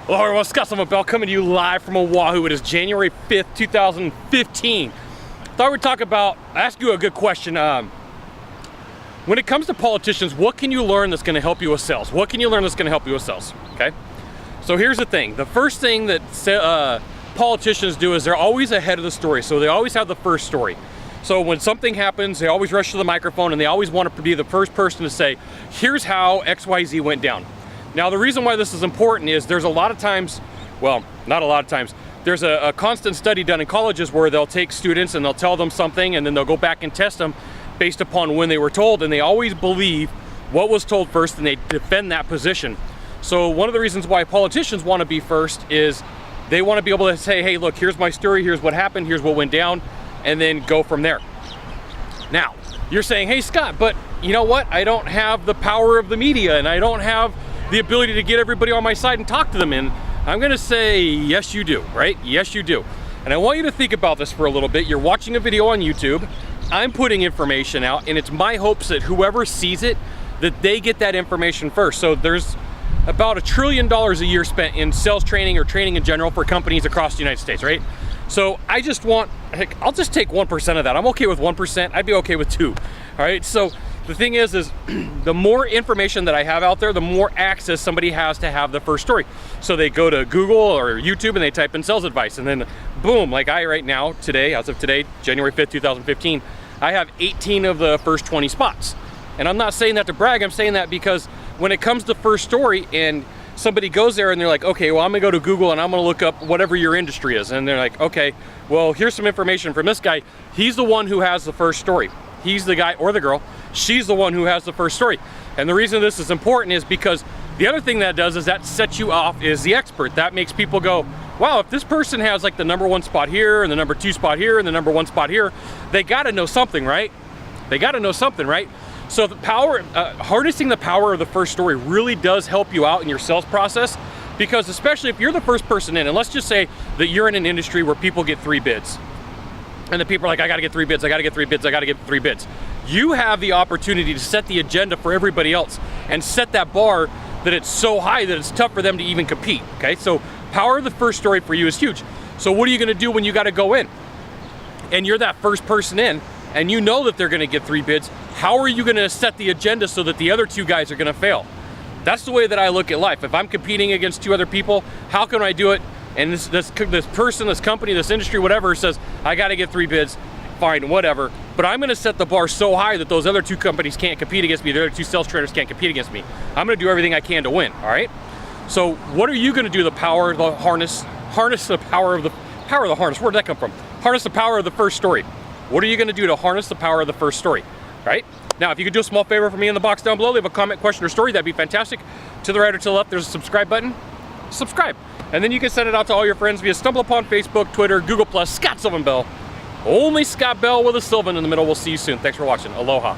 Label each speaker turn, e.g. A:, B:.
A: Hello everyone, Sylvan Bell coming to you live from Oahu. It is January 5th, 2015. Thought we'd talk about, ask you a good question. When it comes to politicians, what can you learn that's going to help you with sales? What can you learn that's going to help you with sales? Okay, so here's the thing. The first thing that politicians do is they're always ahead of the story. So they always have the first story. So when something happens, they always rush to the microphone and they always want to be the first person to say, here's how XYZ went down. Now, the reason why this is important is there's a lot of times, well, not a lot of times, there's a constant study done in colleges where they'll take students and they'll tell them something and then they'll go back and test them based upon when they were told, and they always believe what was told first and they defend that position. So one of the reasons why politicians want to be first is they want to be able to say, hey, look, here's my story, here's what happened, here's what went down, and then go from there. Now, you're saying, hey, Scott, but you know what? I don't have the power of the media and I don't have the ability to get everybody on my side and talk to them. And I'm gonna say, yes, you do, right? Yes, you do. And I want you to think about this for a little bit. You're watching a video on YouTube. I'm putting information out, and it's my hopes that whoever sees it, that they get that information first. So there's about $1 trillion a year spent in sales training or training in general for companies across the United States, right? So I just want, heck, I'll just take 1% of that. I'm okay with 1%. I'd be okay with 2. All right, so the thing is the more information that I have out there, the more access somebody has to have the first story. So they go to Google or YouTube and they type in sales advice, and then boom, like I right now, today, as of today, January 5th, 2015, I have 18 of the first 20 spots. And I'm not saying that to brag, I'm saying that because when it comes to first story and somebody goes there and they're like, okay, well, I'm gonna go to Google and I'm gonna look up whatever your industry is. And they're like, okay, well, here's some information from this guy. He's the one who has the first story. He's the guy or the girl, she's the one who has the first story. And the reason this is important is because the other thing that does is that sets you off as the expert. That makes people go, wow, if this person has like the #1 spot here and the #2 spot here and the #1 spot here, they gotta know something, right? They gotta know something, right? So the power, harnessing the power of the first story really does help you out in your sales process, because especially if you're the first person in, and let's just say that you're in an industry where people get 3 bids. And the people are like, I gotta get 3 bids, I gotta get 3 bids, I gotta get 3 bids. You have the opportunity to set the agenda for everybody else and set that bar that it's so high that it's tough for them to even compete, okay? So power of the first story for you is huge. So what are you gonna do when you gotta go in? And you're that first person in, and you know that they're gonna get 3 bids, how are you gonna set the agenda so that the other 2 guys are gonna fail? That's the way that I look at life. If I'm competing against 2 other people, how can I do it? And this person, this company, this industry, whatever, says, I gotta get 3 bids, fine, whatever. But I'm gonna set the bar so high that those other 2 companies can't compete against me, the other 2 sales trainers can't compete against me. I'm gonna do everything I can to win, all right? So what are you gonna do the power of the harness the power of the harness, where'd that come from? Harness the power of the first story. What are you gonna do to harness the power of the first story, right? Now, if you could do a small favor for me in the box down below, leave a comment, question, or story, that'd be fantastic. To the right or to the left, there's a subscribe button. Subscribe. And then you can send it out to all your friends via StumbleUpon, Facebook, Twitter, Google+, Scott Sylvan Bell. Only Scott Bell with a Sylvan in the middle. We'll see you soon. Thanks for watching. Aloha.